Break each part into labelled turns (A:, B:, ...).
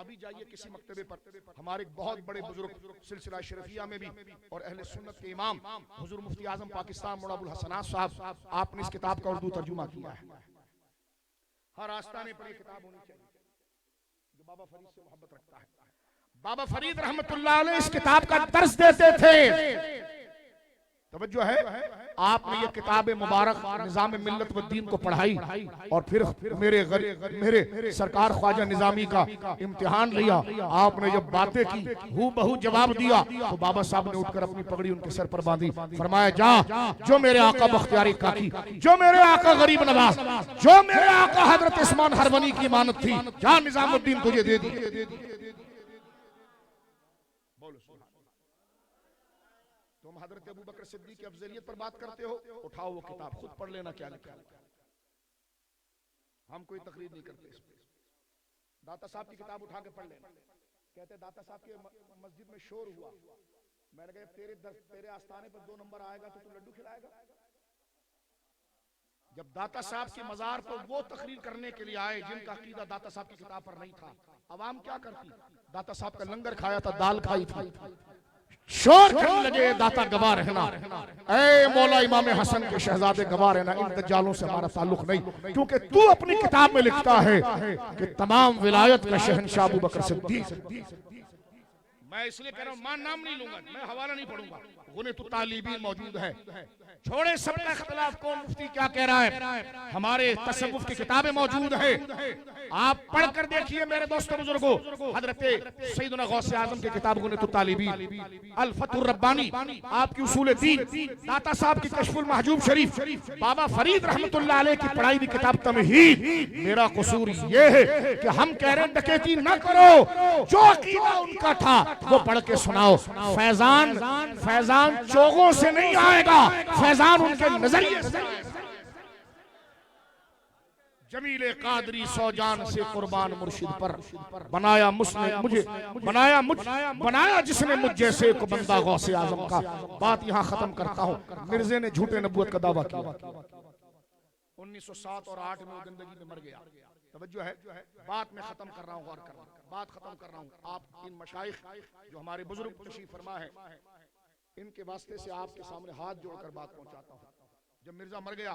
A: अभी जाइए किसी मकतबे पर, हमारे बहुत बड़े बुजुर्ग सिलसिला शरीफिया में भी और अहले सुन्नत के इमाम हुजूर मुफ्ती आजम पाकिस्तान मौलाना अबुल हसनात साहब, आपने इस किताब का उर्दू तर्जुमा किया है। हर आस्थाने पर यह किताब होनी चाहिए जो बाबा फरीद से मोहब्बत रखता है। बाबा फरीद रहमतुल्लाह अलैह इस किताब का दर्स देते थे। तवज्जो है, आपने ये किताब मुबारक निजाम मिल्लत व दीन को पढ़ाई और फिर मेरे सरकार ख्वाजा निजामी का इम्तिहान लिया। आपने जब बातें की हूँ बहू जवाब दिया तो बाबा साहब ने उठकर अपनी पगड़ी उनके सर पर बांधी, फरमाया जा जो मेरे आका बख्तियारी काकी, जो मेरे आका गरीब नवाज, जो मेरे आका हजरत उस्मान हरवनी की इमानत थी, जा निजामुद्दीन तुझे दे दी। तुम हजरत अबू बकर सिद्दीक की अफजलियत पर बात करते हो, उठाओ वो किताब खुद पढ़ लेना क्या लिखा है। हम कोई तकरीर नहीं करते इस पे। दाता साहब की किताब उठा के पढ़ लेना। कहते दाता साहब के मस्जिद में शोर हुआ, मैंने कहा तेरे आस्थाने पर 2 नंबर आएगा तो तू लड्डू खिलाएगा। जब दाता साहब के मजार पर वो तकरीर करने के लिए आए जिनका अकीदा दाता साहब की किताब पर नहीं था, अवाम क्या करती? दाता साहब का लंगर खाया था, दाल खाई थी, शोर करने लगे दाता गवाह रहना, ऐ मौला इमाम हसन के शहजादे गवाह रहना, इन दज्जालों से हमारा ताल्लुक नहीं, क्योंकि तू अपनी किताब में लिखता है कि तमाम विलायत का शहंशाह अबू बकर सिद्दीक। मैं इसलिए कह रहा हूं, मान नाम नहीं लूंगा, मैं हवाला नहीं पढ़ूंगा, गुने तो तालिबीन मौजूद है। छोड़े सबका इख्तिलाफ, कौन मुफ्ती क्या कह रहा है, हमारे तसव्वुफ की किताबें मौजूद है, आप पढ़कर देखिए मेरे दोस्तों बुजुर्गों। हजरत सैयदना गौसे आजम की किताब गुने तो तालिबीन, अल फतुर रब्बानी, आपकी उसूल दीन, दाता साहब की कश्फुल महजूब शरीफ, बाबा फरीद रहमतुल्लाह अलैह की पढ़ाई हुई किताब तमहीद। मेरा कसूर ये है कि हम कह रहे हैं डकैती ना करो, जो अकीदा उनका था वो पढ़ के सुनाओ। फैजान चोगों से नहीं आएगा, फैजान उनके नजरिए से। जमीले कादरी सौजान से कुर्बान मुर्शिद पर, बनाया बनाया जिसने मुझ जैसे को बंदा गौसे आजम का। बात यहाँ खत्म करता हूँ। मिर्जे ने झूठे नबूवत का दावा किया, 1907 और 8 में वो जिंदगी में मर गया। तवज्जो है, बात में खत्म कर रहा हूँ, गौर करना, बात खत्म कर रहा हूँ। आप इन मशाइख जो हमारे बुजुर्ग तशरीफ फरमा है, इनके वास्ते से आपके सामने हाथ जोड़कर बात पहुंचाता हूँ। जब मिर्जा मर गया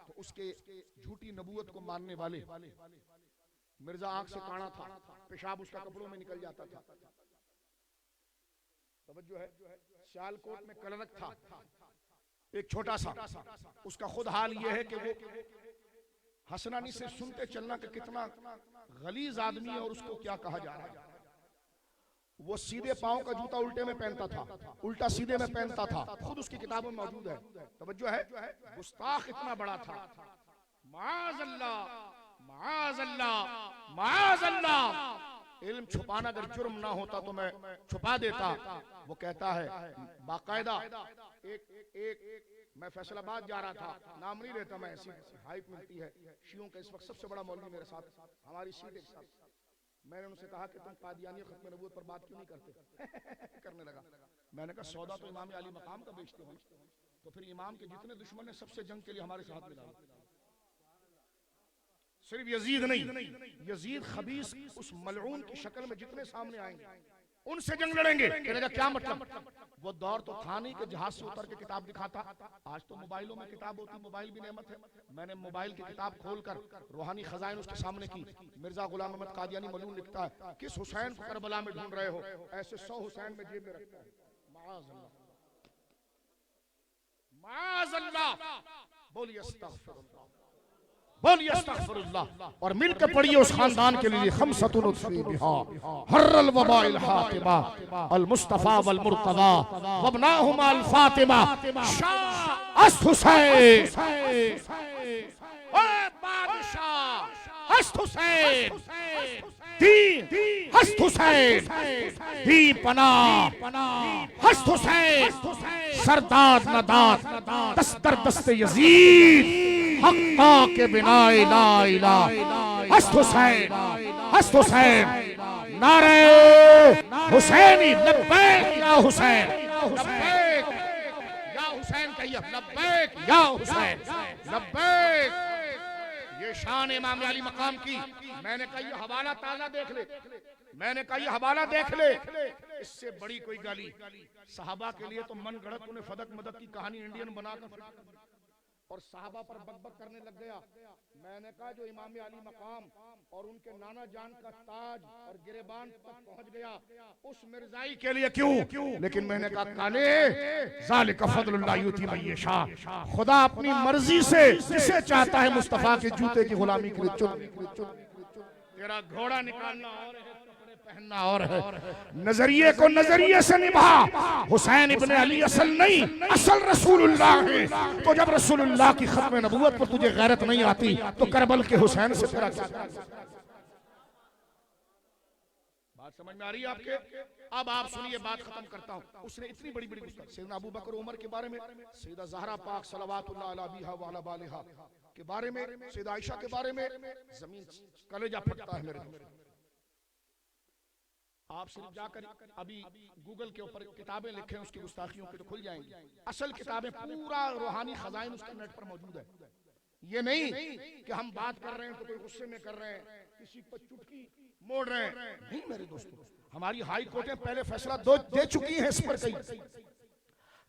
A: तो उसके झूठी नबूवत को मानने वाले, मिर्जा आंख से काना था, पेशाब उसका कपड़ों में निकल जाता था। तवज्जो है, सियालकोट में कलरक था एक छोटा सा, उसका खुद हाल ये है कि वो हसनानी से सुनते चलना कि कितना गलीज आदमी है और उसको क्या कहा जा रहा है। वो सीधे पांव का जूता उल्टे में पहनता था, उल्टा सीधे में पहनता था, खुद उसकी किताबों में मौजूद है। तवज्जो है, गुस्ताख इतना बड़ा था, माअज़ल्लाह माअज़ल्लाह माअज़ल्लाह। इल्म छुपाना अगर जुर्म ना होता तो मैं छुपा देता। वो कहता है बाकायदा, एक मैं फैसलाबाद जा रहा था, नाम नहीं लेता मैं, ऐसी हाइप मिलती है शियों का। इस वक्त सबसे बड़ा मौलवी मेरे साथ, हमारी सीट एक साथ। मैंने उनसे कहा कि तुम कादियानी खत्म नबूवत पर बात क्यों नहीं करते? करने लगा। मैंने कहा सौदा तो इमाम अली मकाम का बेचते हो, तो फिर इमाम के जितने दुश्मन है सबसे जंग के लिए हमारे साथ मिला। सिर्फ यजीद नहीं, यजीद खबीस उस मलऊन की शक्ल में जितने सामने आएंगे उनसे जंग लड़ेंगे। कहने का क्या मतलब? वो दौर तो था नहीं कि जहाज से उतर के किताब दिखाता। आज तो मोबाइलों में किताब होती, मोबाइल भी नेमत है। मैंने मोबाइल की किताब खोलकर रूहानी खजाइन उसके सामने की। मिर्जा गुलाम अहमद कादियानी मलून लिखता है, किस हुसैन को करबला में ढूंढ रहे हो? ऐसे 100 हुसैन में जेब में रखता है। माअज़ल्लाह माअज़ल्लाह। बोलिए अस्तगफिरुल्लाह, बोलिए अस्तगफिरुल्लाह। और मिलकर पढ़िए उस खानदान के लिए खमसतुन उसफी बिहा हर्रल वबाइल हातिमा अल मुस्तफा वल मुर्तदा वबनाहुमा अल फातिमा शाह अस्त हुसैन। ओ बादशाह हस्त हुसैन, दी हस्त हुसैन, दी पना हस्त हुसैन, सरदाद नदाद दस्तर दस्त यजीद हक्का के बिना ला इलाहा हस्त हुसैन, हस्त हुसैन। नारे हुसैनी लब्बैक या हुसैन, लब्बैक या हुसैन कहिए, लब्बैक या हुसैन, लब्बैक। ये शान इमाम अली मकाम की। मैंने कहा ये हवाला ताजा देख ले, मैंने कहा ये हवाला देख ले, इससे बड़ी कोई गाली सहाबा के लिए तो मन गढ़त उन्हें फदक मदद की कहानी इंडियन बनाकर और सहाबा पर बकबक करने लग गया। मैंने कहा जो इमाम अली मकाम और उनके नाना जान का ताज और गिरेबान तक पहुंच गया उस मिर्जाई के लिए क्यों? लेकिन मैंने कहा काले ज़ालिका फज़लुल्लाह युती मन यशा, खुदा अपनी मर्जी से जिसे चाहता है मुस्तफा के जूते की गुलामी के लिए चुन। तेरा घोड़ा निकालना और है, कपड़े पहनना और है, नजरिए को नजरिए से निभा। हुसैन इब्ने अली असल नहीं, असल रसूलुल्लाह है। तो जब रसूलुल्लाह की खत्म नबूवत पर तुझे गैरत नहीं आती तो करबल के हुसैन से तेरा क्या? बात समझ में आ रही है आपके? अब आप सुनिए, बात खत्म करता हूं। उसने इतनी बड़ी बड़ी गुस्ताखी सैयदना अबू बकर उमर के बारे में, सैयदा ज़हरा पाक सलवातुल्लाह अलैहा व अला बालिहा के बारे में, सैयदा आयशा के बारे में, जमीन कलेजा फटता है मेरे। आप सिर्फ जाकर अभी गूगल के ऊपर किताबें लिखें उसकी गुस्ताखियों की तो खुल जाएंगी। असल किताबें पूरा रूहानी खजाइन उसके नेट पर मौजूद है। ये नहीं कि हम बात कर रहे हैं तो कोई गुस्से में कर रहे हैं, किसी पर चुटकी मोड़ रहे हैं, नहीं मेरे दोस्तों। हमारी हाई कोर्टें पहले फैसला दे चुकी हैं इस पर। कई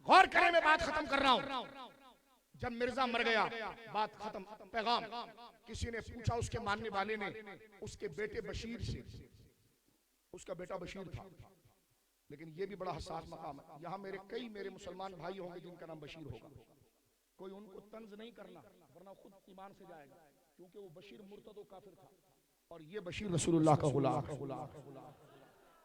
A: गौर करें, मैं बात खत्म कर रहा हूं। जब मिर्जा मर गया, बात खत्म, पैगाम। किसी ने पूछा उसके मानने वाले ने उसके बेटे बशीर से, उसका बेटा बशीर था, लेकिन ये भी बड़ा हसास मकाम है। यहाँ मेरे मुसलमान भाई होंगे जिनका नाम बशीर होगा, कोई उनको तंज नहीं करना वरना खुद ईमान से जाएगा, क्योंकि वो बशीर मुर्तद काफिर था और ये बशीर रसूलुल्लाह का गुलाम।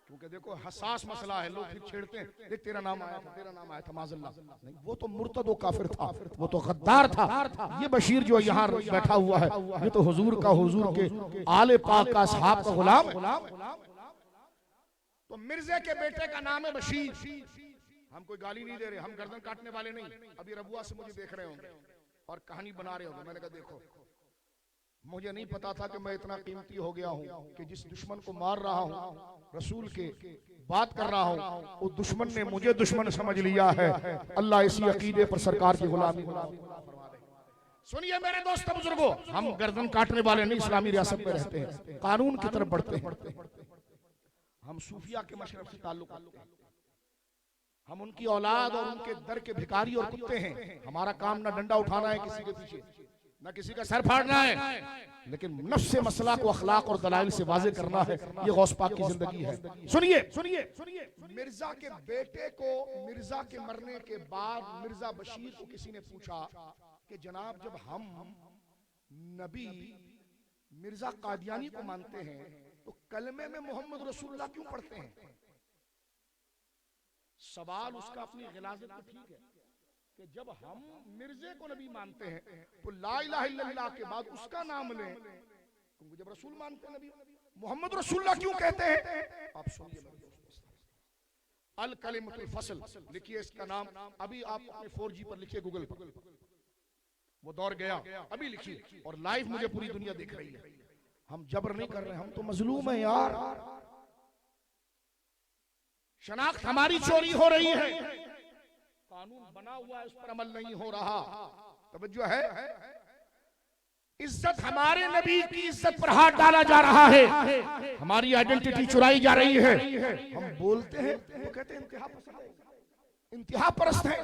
A: क्योंकि देखो हसास मसला है, लोग फिर छेड़ते हैं, देख तेरा नाम आया था, तेरा नाम आया था, माज़अल्लाह नहीं, वो तो मुर्तद व काफिर था, वो तो गद्दार था। ये बशीर जो यहाँ बैठा हुआ है ये तो हुजूर के आले पाक का असहाब का गुलाम है। तो मिर्जे के बेटे का नाम है बशीर। हम कोई गाली नहीं दे रहे, हम गर्दन काटने वाले नहीं। अभी रबुआ से मुझे देख रहे होंगे और कहानी बना रहे होंगे। मैंने कहा देखो, मुझे नहीं पता था कि मैं इतना कीमती हो गया हूँ कि जिस दुश्मन को मार रहा हूँ, रसूल के बात कर रहा हूँ, उस दुश्मन ने मुझे दुश्मन समझ लिया है। अल्लाह इसी अकीदे पर सरकार की गुलामी। सुनिए मेरे दोस्त बुजुर्गों, हम गर्दन काटने वाले नहीं, इस्लामी रियासत में रहते हैं, कानून की तरफ बढ़ते हैं। हम सूफिया के मशरब से ताल्लुक रखते हैं, हम उनकी औलाद और उनके दर के भिखारी और कुत्ते हैं। हमारा काम ना डंडा उठाना है किसी के पीछे, ना किसी का सर फाड़ना है, लेकिन नफ्स से मसला को अखलाक और दलाइल से वाज़े करना है। ये गौस पाक की जिंदगी है। सुनिए, मिर्जा के बेटे को मिर्जा के मरने के बाद मिर्जा बशीर को किसी ने पूछा कि जनाब जब हम नबी मिर्जा कादियानी को मानते हैं तो कलमे में मोहम्मद रसूलुल्लाह क्यों पढ़ते हैं? सवाल उसका अपनी गिलाज़त पे ठीक है कि जब हम मिर्जे को नबी मानते हैं तो ला इलाहा इल्लल्लाह के बाद उसका नाम लें, क्योंकि जब रसूल मानते हैं नबी मोहम्मद रसूलुल्लाह क्यों कहते हैं? आप सुनिए, अल कलिमतुल फस्ल लिखिए इसका नाम, अभी आप अपने 4G पर लिखिए, गूगल पर, वो दौर गया, अभी लिखिए और लाइव मुझे पूरी दुनिया देख रही है। हम जबर नहीं कर रहे, हम तो मजलूम हैं यार। शनाख्त हमारी चोरी हो रही है, कानून बना हुआ है उस पर अमल नहीं हो रहा। तवज्जो है, इज्जत हमारे नबी की इज्जत पर हाथ डाला जा रहा है, हमारी आइडेंटिटी चुराई जा रही है। हम बोलते हैं तो कहते हैं इंतहा परस्त है।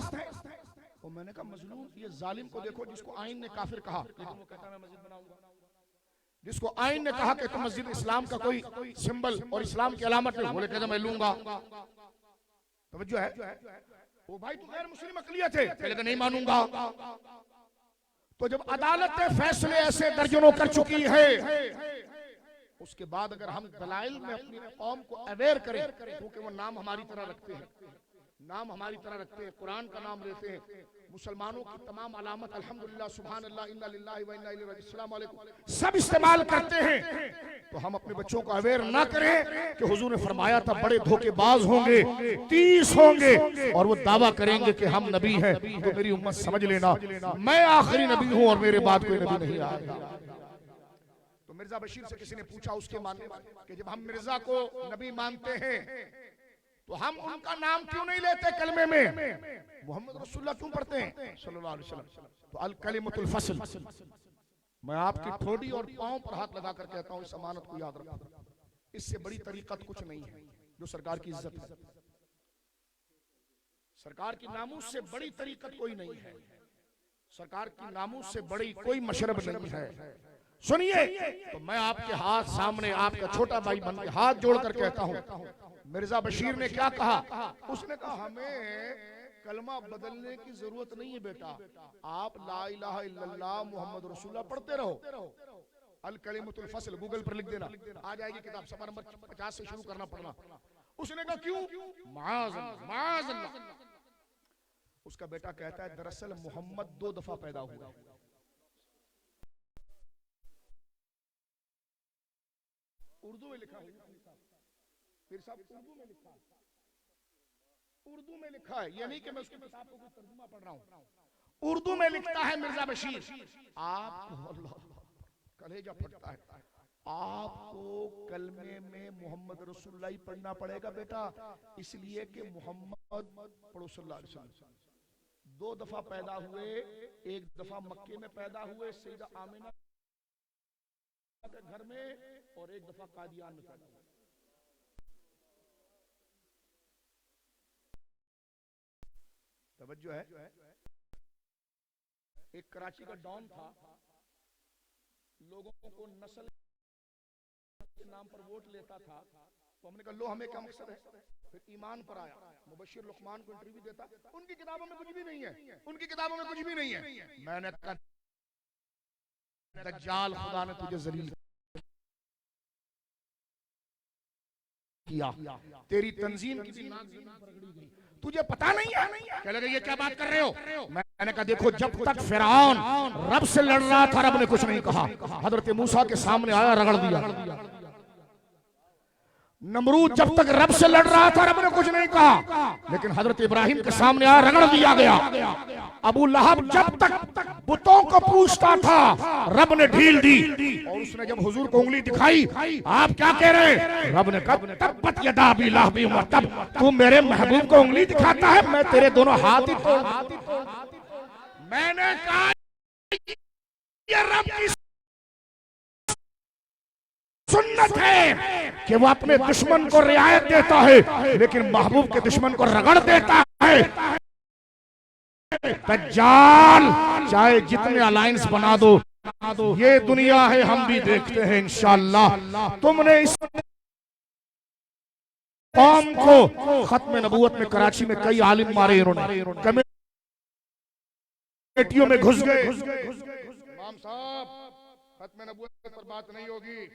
A: तो मैंने कहा मजलूम, ये जालिम को देखो जिसको आइन ने काफिर कहा, लेकिन वो कहता मैं मस्जिद बनाऊंगा। जिसको आइन ने कहा कि तुम मस्जिद इस्लाम का कोई सिंबल और इस्लाम की अलामत नहीं, बोले कहता मैं लूंगा। तवज्जो है, वो भाई तुम गैर मुस्लिम अक़लियत है, कहता नहीं मानूंगा। तो जब अदालत ने फैसले ऐसे दर्जनों कर चुकी है, उसके बाद अगर हम दलाइल में अपनी कौम को अवेयर करें, क्योंकि वो नाम हमारी तरह रखते हैं, नाम हमारी तरह रखते हैं, कुरान का नाम लेते हैं, मुसलमानों की तमाम अलामत अल्हम्दुलिल्लाह सुभान अल्लाह इन्ना लिल्लाहि व इन्ना इलैहि राजिऊन अस्सलामु अलैकुम सब इस्तेमाल करते हैं। तो हम अपने बच्चों को अवेयर ना करें कि हुजूर ने फरमाया था बड़े धोखेबाज होंगे, 30 होंगे और वो दावा करेंगे कि हम नबी हैं, तो मेरी उम्मत समझ लेना मैं आखिरी नबी हूं और मेरे बाद कोई नबी नहीं आएगा। तो मिर्जा बशीर से किसी ने पूछा उसके मानने वाले कि जब हम मिर्जा को नबी मानते हैं तो हम उनका नाम क्यों नहीं लेते कलमे में, मोहम्मद रसूलुल्लाह क्यों पढ़ते हैं सल्लल्लाहु अलैहि वसल्लम? तो अल कलिमतुल फस्ल, मैं आपकी ठोड़ी और पांव पर हाथ लगाकर कहता हूं इस अमानत को याद रखो। इससे बड़ी तरीकत कुछ नहीं है जो सरकार की इज्जत है। सरकार की नामूस से बड़ी तरीकत कोई नहीं है, सरकार की नामूस से बड़ी कोई मशरब नहीं है। सुनिए, तो मैं आपके हाथ सामने आपका छोटा भाई बन के हाथ जोड़कर कहता हूं, मिर्जा बशीर ने क्या कहा? उसने कहा हमें कलमा बदलने की जरूरत नहीं है बेटा, आप ला इलाहा इल्लल्लाह मुहम्मद रसूलुल्लाह पढ़ते रहो। अल कलिमतुल फसल गूगल पर लिख देना, आ जाएगी किताब, सफा नंबर 50 से शुरू करना पढ़ना। उसने कहा क्यों? माअज़ल्लाह। उसका बेटा कहता है दरअसल मोहम्मद 2 दफा पैदा हुआ। उर्दू में लिखा है, फिर साहब उर्दू में लिखा है, उर्दू में लिखा है, ये नहीं कि मैं उसकी किताब को तर्जुमा पढ़ रहा हूं। उर्दू में लिखता है मिर्जा बशीर, आप कलेजा फटता है, आपको कलमे में मोहम्मद रसूलुल्लाह ही पढ़ना पड़ेगा बेटा, इसलिए कि मोहम्मद पढ़ो सल्लल्लाहु अलैहि वसल्लम 2 दफा पैदा हुए, एक दफा मक्के में पैदा हुए सैयदा आमिना के घर में, और एक दफा कादियान में पैदा हुए। तवज्जो है। एक कराची का डॉन था, लोगों को नस्ल के नाम पर वोट लेता था, तो हमने कहा लो हमें क्या मकसद है? फिर ईमान पर आया, मुबशिर लुकमान को इंटरव्यू देता, उनकी किताबों में कुछ भी नहीं है, उनकी किताबों में कुछ भी नहीं है। मैंने कहा दज्जाल खुदा ने तुझे जलील किया, तेरी तंजीम की नाक जमीन पर अड़ी गई, तुझे पता नहीं है? क्या लगा ये क्या बात कर रहे हो? मैंने कहा देखो, जब तक फिरौन रब से लड़ रहा था रब ने कुछ नहीं कहा, हजरत मूसा के सामने आया रगड़ दिया। नमरूद जब तक रब से लड़ रहा था रब ने कुछ नहीं कहा, लेकिन हजरत इब्राहिम के सामने आया रगड़ दिया गया। अबू लहब जब तक बुतों को पूछता था रब ने ढील दी, और उसने जब हुजूर को उंगली दिखाई, आप क्या कह रहे हैं? रब ने कहा तब्बत यदा अबी लहब व तब, तू मेरे महबूब को उंगली दिखाता है, मैं तेरे दोनों हाथ ही तोड़। मैंने कहा ये रब की सुन्नत है कि वो अपने दुश्मन को रियायत देता है, लेकिन महबूब के दुश्मन को रगड़ देता है। दज्जाल चाहे जितने अलायंस बना दो, ये दुनिया है, हम भी देखते हैं इंशाअल्लाह। तुमने इस कौम को खत्म नबूवत में कराची में कई आलिम मारे, इन्होंने कमेटियों में घुस गए। इमाम साहब खत्म नबूवत पर बात नहीं होगी,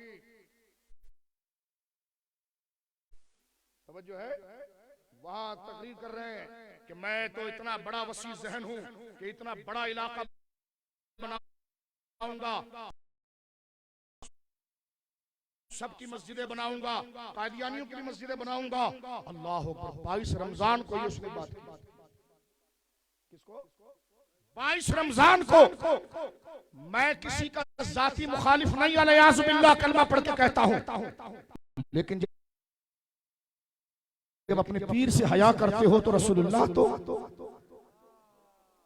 A: जो है वहां तकरीर कर रहे हैं कि मैं तो इतना बड़ा वसी जहन हूं कि इतना बड़ा इलाका बनाऊंगा, सबकी मस्जिदें बनाऊंगा, कादियानियों की मस्जिदें बनाऊंगा। अल्लाह अकबर। 22 रमजान को ये उसने बात की। किसको? 22 रमजान को। मैं किसी का जाती मुखालिफ नहीं, अलयाज़ु बिल्लाह कलमा पढ़ के कहता हूं, लेकिन जब अपने पीर से हया करते हो तो रसूलुल्लाह तो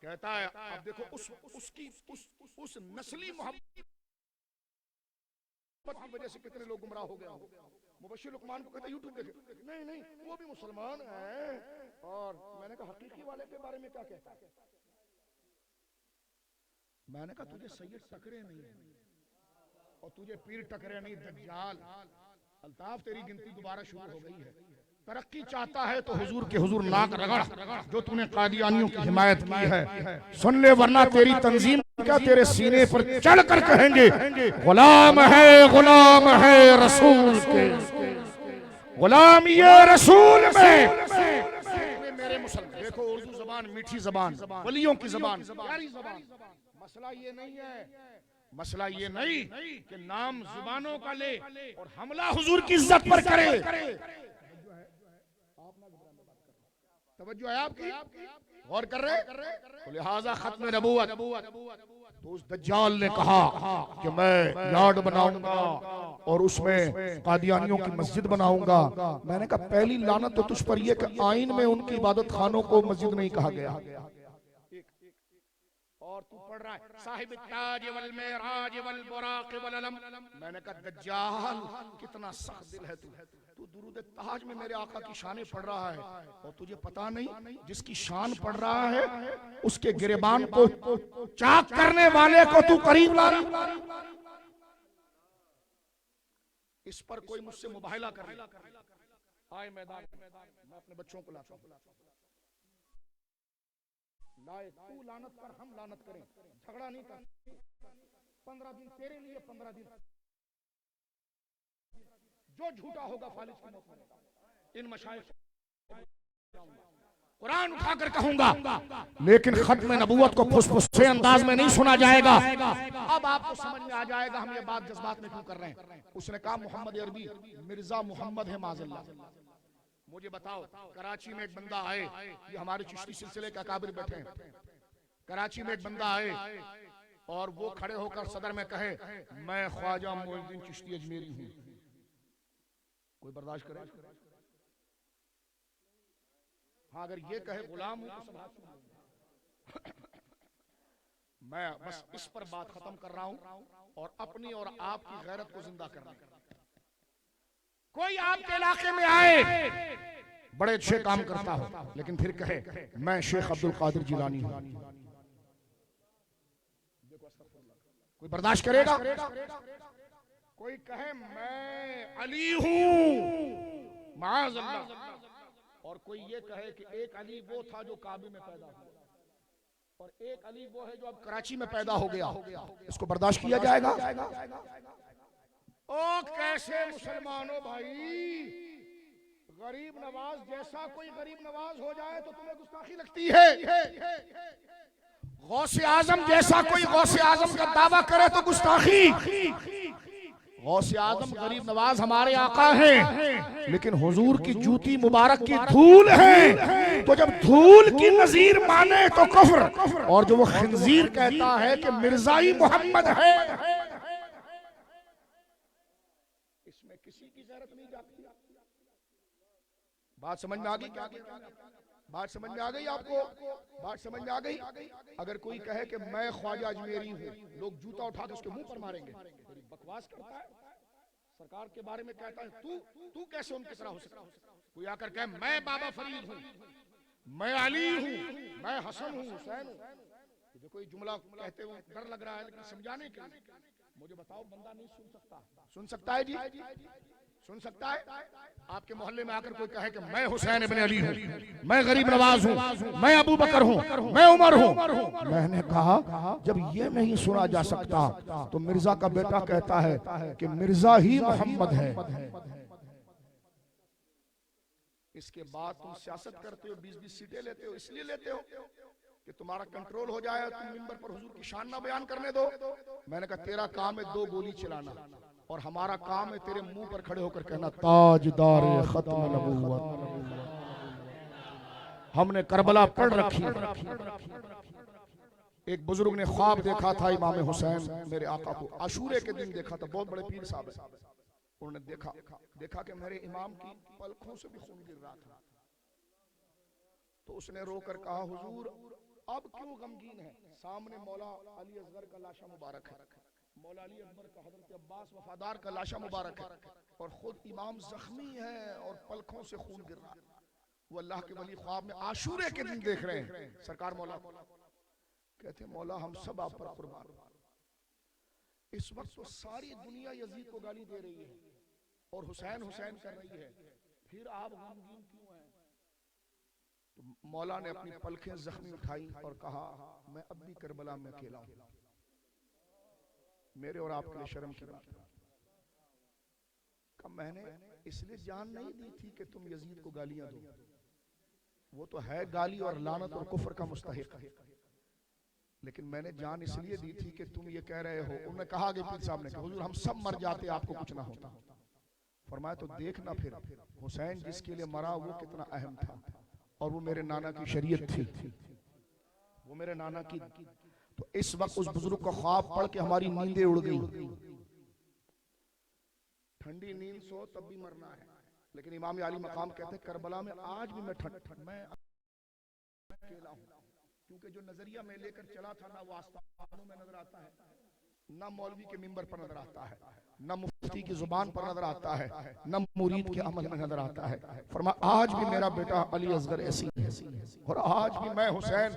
A: कहता है। अब देखो उस नस्ली मोहब्बत की वजह से कितने लोग गुमराह हो गए हो। मुबशिर लुकमान को कहता यूट्यूब देखे, नहीं वो भी मुसलमान है। और मैंने कहा हकीकी वाले के बारे में क्या कहता है? मैंने कहा तुझे सैयद टकरे नहीं और तुझे पीर टकरे नहीं, दज्जाल। अल्ताफ तेरी गिनती दोबारा शुरू हो गई है। तरक्की चाहता है तो हुजूर के हुजूर नाक रगड़, जो तूने कादियानियों की हिमायत की है सुन ले, वरना तेरी तंजीम का तेरे सीने पर चढ़ कर कहेंगे गुलाम है रसूल के, गुलाम ये रसूल में। मेरे मुसलमान देखो, उर्दू जबान मीठी जबान, वलियों की जबान, प्यारी जबान। मसला ये नहीं है, मसला ये नहीं कि नाम जुबानों का ले और हमला हुजूर की इज्जत पर करे। तवज्जो है आपकी? गौर कर रहे? तो लिहाजा खत्म नबूवत, तो उस दज्जाल ने कहा कि मैं यार्ड बनाऊंगा और उसमें कादियानियों की मस्जिद बनाऊंगा। मैंने कहा पहली लानत तो तुझ पर यह कि आइन में उनकी इबादत खानों को मस्जिद नहीं कहा गया, और तू पढ़ रहा है साहिब ताज वल मेराज वल बुराक वल अलम। मैंने कहा दज्जाल कितना सख्त दिल है तू दुरूद ताज में मेरे आका की शान पढ़ रहा है और तुझे पता नहीं जिसकी शान पढ़ रहा है उसके गिरेबान को चाक करने वाले को तू करीब ला रहा। इस पर कोई मुझसे मुबाहिला कर ले, आए मैदान मैं अपने बच्चों को लाता हूं, लाए तू लानत कर हम लानत करें, झगड़ा नहीं कर। 15 दिन तेरे लिए, 15 दिन जो झूठा होगा फालिज की मौत में। इन मशाइख कुरान उठाकर कहूंगा, लेकिन खत्म नबूवत को फुसफुसे अंदाज में नहीं सुना जाएगा। अब आपको समझ में आ जाएगा हम ये बात जज्बात में क्यों कर रहे हैं। उसने कहा मोहम्मद अरबी मिर्जा मोहम्मद है माज़ल्लाह। मुझे बताओ कराची में एक बंदा आए, ये हमारे चिश्ती सिलसिले का काबिर बैठे हैं, कराची में एक बंदा आए और वो खड़े होकर सदर में कहे मैं ख्वाजा मोइनुद्दीन चिश्ती अजमेरी हूं, कोई बर्दाश्त करे? हाँ अगर ये कहे गुलाम हूं तो सब मैं बस इस पर बात खत्म कर रहा हूं और अपनी और आपकी गैरत को जिंदा करना। कोई आपके इलाके में आए बड़े अच्छे काम करता हो लेकिन फिर कहे मैं शेख अब्दुल कादिर जिलानी हूं, कोई बर्दाश्त करेगा? कोई कहे मैं अली हूं माअज़ल्लाह, और कोई ये कहे कि एक अली वो था जो काबे में पैदा हुआ और एक अली वो है जो अब कराची में पैदा हो गया, इसको बर्दाश्त किया जाएगा? ओ कैसे मुसलमानों भाई, गरीब नवाज जैसा कोई गरीब नवाज हो जाए तो तुम्हें गुस्ताखी लगती है, गौसे आजम जैसा कोई गौसे आजम का दावा करे तो गुस्ताखी। गौसे आजम गरीब नवाज हमारे आका हैं लेकिन हुजूर की जूती मुबारक की धूल है, तो जब धूल की नजीर माने तो कुफ्र, और जो वो खिंजीर कहता है कि मिर्जाई मोहम्मद है, इसमें किसी की गैरत नहीं जाती। बात समझ में आ गई? बात समझ में आ गई आपको? बात समझ में आ गई? अगर कोई कहे कि मैं ख्वाजा अजमेरी हूं, लोग जूता उठा के उसके मुंह पर मारेंगे, बकवास करता है, सरकार के बारे में कहता है तू कैसे उनकी तरह हो सकता? कोई आकर कहे मैं बाबा फरीद हूं, मैं अली हूं, मैं हसन हूं, हुसैन हूं, जो कोई जुमला कहते हुए डर लग रहा है लेकिन समझाने के लिए, मुझे बताओ बंदा नहीं सुन सकता? सुन सकता है जी, सुन सकता है? आपके मोहल्ले में आकर कोई कहे कि मैं हुसैन इब्न अली हूं, मैं गरीब नवाज हूं, मैं अबू बकर हूं, मैं उमर हूं। मैंने कहा जब ये नहीं सुना जा सकता तो मिर्जा का बेटा कहता है कि मिर्जा ही मोहम्मद है। इसके बाद तुम सियासत करते हो, 20-20 सीटें लेते हो, इसलिए लेते हो कि तुम्हारा कंट्रोल हो जाए, तुम मिंबर पर हुजूर की शान ना बयान करने दो। मैंने कहा तेरा काम है 2 गोली चलाना और हमारा काम है तेरे मुंह पर खड़े होकर कहना ताजदार खत्म नबूवत। हमने करबला पढ़ रखी। एक बुजुर्ग ने ख्वाब देखा था इमाम हुसैन मेरे आका को, आशूरे के दिन देखा था, बहुत बड़े पीर साहब है, उन्होंने देखा कि मेरे इमाम की पलकों से भी खून गिर रहा था, तो उसने रोकर कहा हुजूर अब क्यों गमगीन है? सामने मौला अली असगर का लाशा मुबारक है, मौला अली अकबर का हजरत अब्बास वफादार का लाशा मुबारक है और खुद इमाम जख्मी है और पलकों से खून गिर रहा है। वो अल्लाह के वली ख्वाब में आशूरे के दिन देख रहे हैं। सरकार मौला कहते हैं मौला हम सब आप पर कुर्बान। इस वक्त तो सारी दुनिया यजीद को गाली दे रही है और हुसैन हुसैन कर रही है, फिर आप गमगीन क्यों हैं? तो मौला ने अपनी पलखें जख्मी उठाई और कहा मैं अब भी करबला में अकेला हूं, मेरे और आपके लिए शर्म की बात है। कब मैंने इसलिए जान नहीं दी थी कि तुम यजीद को गालियां दो, वो तो है गाली और लानत और कुफ्र का मुस्तहिक है, लेकिन मैंने जान इसलिए दी थी कि तुम ये कह रहे हो। उन्होंने कहा कि पीर साहब ने कहा हुजूर हम सब मर जाते आपको कुछ ना होता। फरमाया तो देखना फिर हुसैन जिसके लिए मरा वो कितना अहम था और वो मेरे नाना की शरीयत थी, वो मेरे नाना की। तो इस वक्त उस बुजुर्ग का ख्वाब पढ़ के हमारी नींदें उड़ गई। ठंडी नींद सो तब भी मरना है, लेकिन इमाम अली मकाम कहते हैं करबला में आज भी मैं अकेला हूं, क्योंकि जो नजरिया मैं लेकर चला था ना वो आसमानों में नजर आता है, ना मौलवी के मिंबर पर नजर आता है, ना मुफ्ती की जुबान पर नजर आता है, ना मुरीद के अमल में नजर आता है। फरमा आज भी मेरा बेटा अली असगर ऐसी है और आज भी मैं हुसैन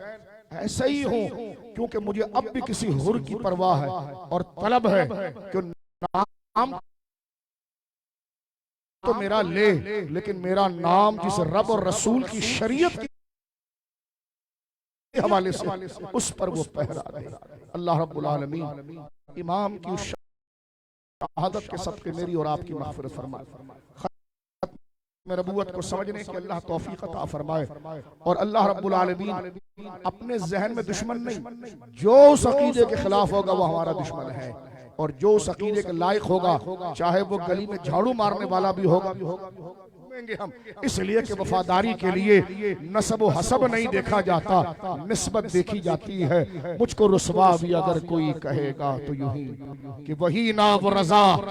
A: ऐसा ही हूं, क्योंकि मुझे अब भी किसी हुर की परवाह है और तलब है कि नाम तो मेरा ले, लेकिन मेरा नाम जिस रब और रसूल की शरीयत के हवाले से उस पर वो पहरा दे। अल्लाह रब्बुल आलमीन इमाम की उस शहादत के सदक़े मेरी और आपकी मग़फ़िरत फरमाए, खत्म नबूवत को समझने की अल्लाह तौफीक अता फरमाए। और अल्लाह रब्बुल आलमीन अपने जहन में दुश्मन नहीं, जो उस अकीदे के खिलाफ होगा वो हमारा दुश्मन है, और जो उस अकीदे के लायक होगा चाहे वो गली में झाड़ू मारने वाला भी होगा हम, इसलिए कि वफादारी के लिए नस्ब व हसब नहीं देखा जाता, निस्बत देखी जाती है। मुझको रुसवा भी अगर कोई कहेगा तो यूं ही कि वही ना वो रजा